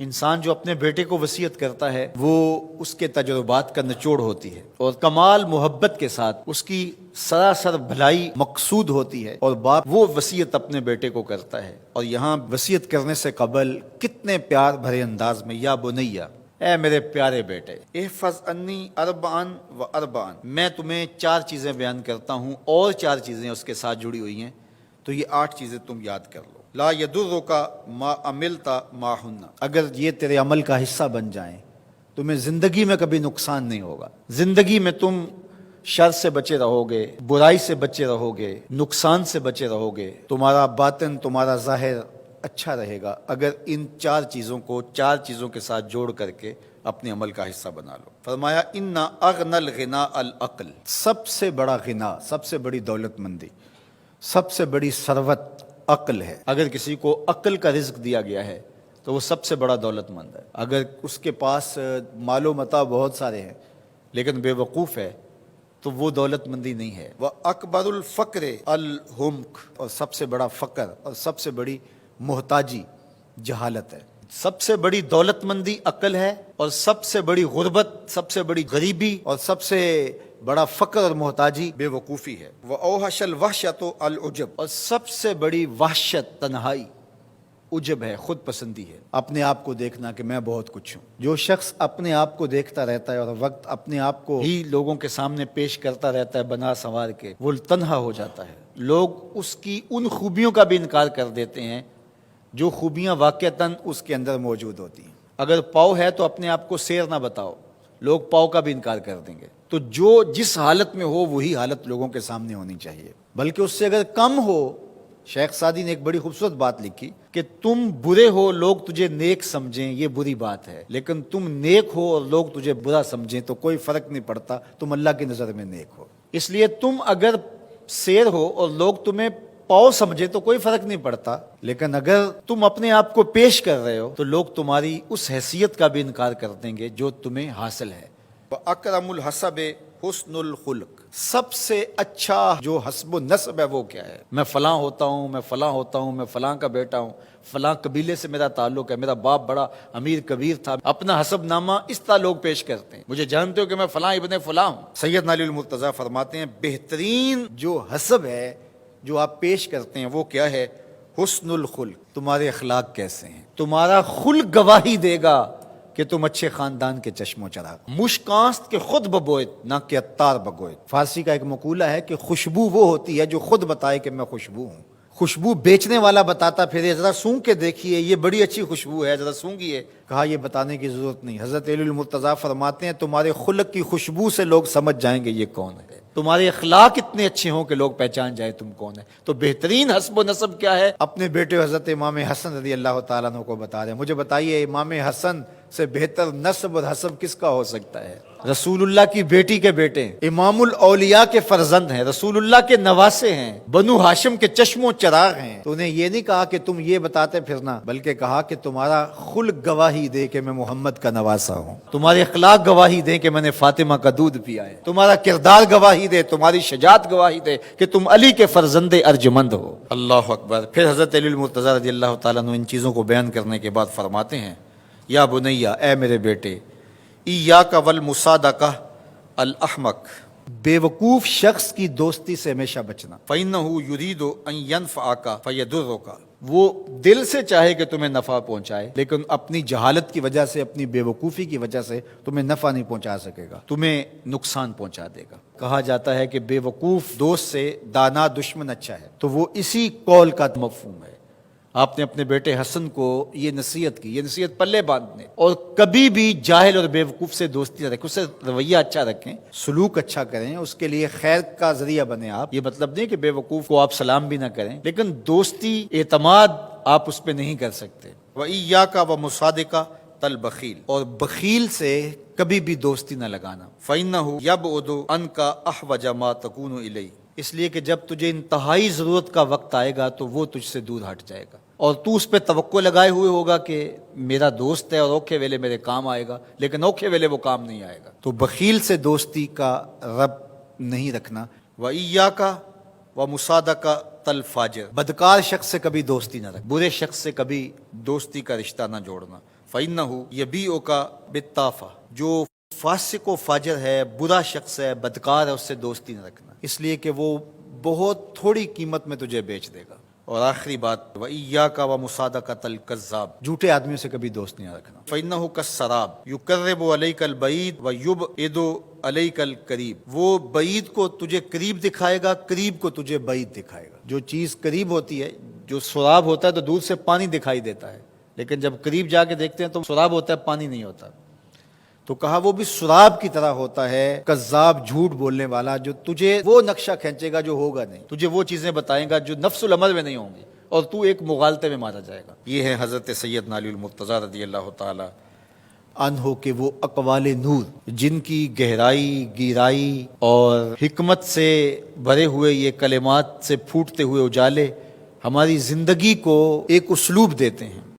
انسان جو اپنے بیٹے کو وصیت کرتا ہے وہ اس کے تجربات کا نچوڑ ہوتی ہے اور کمال محبت کے ساتھ اس کی سراسر بھلائی مقصود ہوتی ہے، اور باپ وہ وصیت اپنے بیٹے کو کرتا ہے۔ اور یہاں وصیت کرنے سے قبل کتنے پیار بھرے انداز میں، یا بنیا، اے میرے پیارے بیٹے، احفظ انی اربعن و اربعن، میں تمہیں 4 چیزیں بیان کرتا ہوں اور 4 چیزیں اس کے ساتھ جڑی ہوئی ہیں، تو یہ 8 چیزیں تم یاد کر لو۔ لا یضرک ما عملت معہن، اگر یہ تیرے عمل کا حصہ بن جائیں تمہیں زندگی میں کبھی نقصان نہیں ہوگا، زندگی میں تم شر سے بچے رہو گے، برائی سے بچے رہو گے، نقصان سے بچے رہو گے، تمہارا باطن تمہارا ظاہر اچھا رہے گا اگر ان 4 چیزوں کو 4 چیزوں کے ساتھ جوڑ کر کے اپنے عمل کا حصہ بنا لو۔ فرمایا ان اغنى الغنى العقل، سب سے بڑا غنا، سب سے بڑی دولت مندی، سب سے بڑی ثروت عقل ہے۔ اگر کسی کو عقل کا رزق دیا گیا ہے تو وہ سب سے بڑا دولت مند ہے۔ اگر اس کے پاس مال و متاع بہت سارے ہیں لیکن بے وقوف ہے تو وہ دولت مندی نہیں ہے۔ وَأَكْبَرُ الْفَقْرِ الْحُمْقُ، اور سب سے بڑا فقر اور سب سے بڑی محتاجی جہالت ہے۔ سب سے بڑی دولت مندی عقل ہے، اور سب سے بڑی غربت، سب سے بڑی غریبی اور سب سے بڑا فقر اور محتاجی بے وقوفی ہے۔ وَأَوْحَشَ الْوَحْشَةُ الْعُجْبُ، اور سب سے بڑی وحشت تنہائی عجب ہے، خود پسندی ہے، اپنے آپ کو دیکھنا کہ میں بہت کچھ ہوں۔ جو شخص اپنے آپ کو دیکھتا رہتا ہے اور وقت اپنے آپ کو ہی لوگوں کے سامنے پیش کرتا رہتا ہے بنا سنوار کے، وہ تنہا ہو جاتا ہے۔ لوگ اس کی ان خوبیوں کا بھی انکار کر دیتے ہیں جو خوبیاں واقعتاً اس کے اندر موجود ہوتی ہیں۔ اگر پاؤ ہے تو اپنے آپ کو سیر نہ بتاؤ، لوگ پاؤ کا بھی انکار کر دیں گے۔ تو جو جس حالت میں ہو وہی حالت لوگوں کے سامنے ہونی چاہیے، بلکہ اس سے اگر کم ہو۔ شیخ سعدی نے ایک بڑی خوبصورت بات لکھی کہ تم برے ہو لوگ تجھے نیک سمجھیں یہ بری بات ہے، لیکن تم نیک ہو اور لوگ تجھے برا سمجھیں تو کوئی فرق نہیں پڑتا، تم اللہ کی نظر میں نیک ہو۔ اس لیے تم اگر سیر ہو اور لوگ تمہیں پاؤ سمجھے تو کوئی فرق نہیں پڑتا، لیکن اگر تم اپنے آپ کو پیش کر رہے ہو تو لوگ تمہاری اس حیثیت کا بھی انکار کر دیں گے جو تمہیں حاصل ہے۔ وَأَكْرَمُ الْحَسَبِ حُسْنُ الْخُلُقِ، سب سے اچھا جو حسب و نسب ہے وہ کیا ہے؟ میں فلاں ہوتا ہوں، میں فلاں ہوتا ہوں، میں فلاں کا بیٹا ہوں، فلاں قبیلے سے میرا تعلق ہے، میرا باپ بڑا امیر کبیر تھا۔ اپنا حسب نامہ اس طرح لوگ پیش کرتے ہیں، مجھے جانتے ہو کہ میں فلاں ابن فلاں ہوں۔ سیدنا علی المرتضیٰ فرماتے ہیں بہترین جو حسب ہے جو آپ پیش کرتے ہیں وہ کیا ہے؟ حسن الخلق، تمہارے اخلاق کیسے ہیں، تمہارا خلق گواہی دے گا کہ تم اچھے خاندان کے چشم و چراغ۔ مشکانست کے خود ببوئت نہ کہ عطار بگوئت۔ فارسی کا ایک مقولہ ہے کہ خوشبو وہ ہوتی ہے جو خود بتائے کہ میں خوشبو ہوں۔ خوشبو بیچنے والا بتاتا پھر ذرا سونگ کے دیکھیے یہ بڑی اچھی خوشبو ہے، ذرا سونگیے، کہا یہ بتانے کی ضرورت نہیں۔ حضرت علی المرتضیٰ فرماتے ہیں تمہارے خلق کی خوشبو سے لوگ سمجھ جائیں گے یہ کون ہے، تمہارے اخلاق اتنے اچھے ہوں کہ لوگ پہچان جائیں تم کون ہے۔ تو بہترین حسب و نسب کیا ہے؟ اپنے بیٹے حضرت امام حسن رضی اللہ تعالیٰ عنہ کو بتا رہے ہیں، مجھے بتائیے امام حسن سے بہتر نسب اور حسب کس کا ہو سکتا ہے؟ رسول اللہ کی بیٹی کے بیٹے، امام الاولیاء کے فرزند ہیں، رسول اللہ کے نواسے ہیں، بنو ہاشم کے چشم و چراغ ہیں۔ تو انہیں یہ نہیں کہا کہ تم یہ بتاتے پھرنا، بلکہ کہا کہ تمہارا خلق گواہی دے کہ میں محمد کا نواسا ہوں، تمہارے اخلاق گواہی دے کہ میں نے فاطمہ کا دودھ پیا ہے، تمہارا کردار گواہی دے، تمہاری شجاعت گواہی دے کہ تم علی کے فرزند ارجمند ہو۔ اللہ اکبر۔ پھر حضرت علی المرتضیٰ رضی اللہ تعالیٰ عنہ ان چیزوں کو بیان کرنے کے بعد فرماتے ہیں یا بنیا، اے میرے بیٹے، ایاک والمصادقہ الاحمق، بے وقوف شخص کی دوستی سے ہمیشہ بچنا۔ فإنہ یرید ان ینفعک فیضرک، وہ دل سے چاہے کہ تمہیں نفع پہنچائے لیکن اپنی جہالت کی وجہ سے، اپنی بے وقوفی کی وجہ سے تمہیں نفع نہیں پہنچا سکے گا، تمہیں نقصان پہنچا دے گا۔ کہا جاتا ہے کہ بے وقوف دوست سے دانا دشمن اچھا ہے، تو وہ اسی قول کا مفہوم ہے۔ آپ نے اپنے بیٹے حسن کو یہ نصیحت کی، یہ نصیحت پلے باندھنے، اور کبھی بھی جاہل اور بے وقوف سے دوستی نہ رکھیں، اس سے رویہ اچھا رکھیں، سلوک اچھا کریں، اس کے لیے خیر کا ذریعہ بنیں آپ۔ یہ مطلب نہیں کہ بے وقوف کو آپ سلام بھی نہ کریں، لیکن دوستی اعتماد آپ اس پہ نہیں کر سکتے۔ وَإِيَّاكَ وَمُصَادِقَةَ الْبَخِيلِ، اور بخیل سے کبھی بھی دوستی نہ لگانا۔ فَإِنَّهُ يَبْعُدُ عَنْكَ أَحْوَجَ مَا تَكُونُ إِلَيْهِ، اس لیے کہ جب تجھے انتہائی ضرورت کا وقت آئے گا تو وہ تجھ سے دور ہٹ جائے گا، اور تو اس پہ توقع لگائے ہوئے ہوگا کہ میرا دوست ہے اور اوکھے ویلے میرے کام آئے گا، لیکن اوکھے ویلے وہ کام نہیں آئے گا۔ تو بخیل سے دوستی کا رب نہیں رکھنا۔ وَإِيَّاكَ وَمُصَادَقَةَ الْفَاجِرِ، بدکار شخص سے کبھی دوستی نہ رکھ، برے شخص سے کبھی دوستی کا رشتہ نہ جوڑنا۔ فَإِنَّهُ يَبِيعُكَ بِالطَّافَةِ، جو فاسق و فاجر ہے، برا شخص ہے، بدکار ہے، اس سے دوستی نہ رکھنا، اس لیے کہ وہ بہت تھوڑی قیمت میں تجھے بیچ دے گا۔ اور آخری بات، وَإِيَّاكَ وَمُصَادَقَةَ الْكَذَّابِ، جھوٹے آدمیوں سے کبھی دوست نہیں رکھنا۔ فَإِنَّهُ كَالسَّرَابِ يُقَرِّبُ عَلَيْكَ الْبَعِيدَ وَيُبْعِدُ عَلَيْكَ الْقَرِيبَ، وہ بعید کو تجھے قریب دکھائے گا، قریب کو تجھے بعید دکھائے گا۔ جو چیز قریب ہوتی ہے، جو سراب ہوتا ہے تو دور سے پانی دکھائی دیتا ہے، لیکن جب قریب جا کے دیکھتے ہیں تو سراب ہوتا ہے، پانی نہیں ہوتا۔ تو کہا وہ بھی سراب کی طرح ہوتا ہے، کذاب، جھوٹ بولنے والا، جو تجھے وہ نقشہ کھینچے گا جو ہوگا نہیں، تجھے وہ چیزیں بتائے گا جو نفس العمل میں نہیں ہوں گی، اور تو ایک مغالطے میں مارا جائے گا۔ یہ ہے حضرت سیدنا علی المرتضیٰ رضی اللہ تعالی عنہ کے وہ اقوال نور، جن کی گہرائی، گیرائی اور حکمت سے بھرے ہوئے یہ کلمات سے پھوٹتے ہوئے اجالے ہماری زندگی کو ایک اسلوب دیتے ہیں۔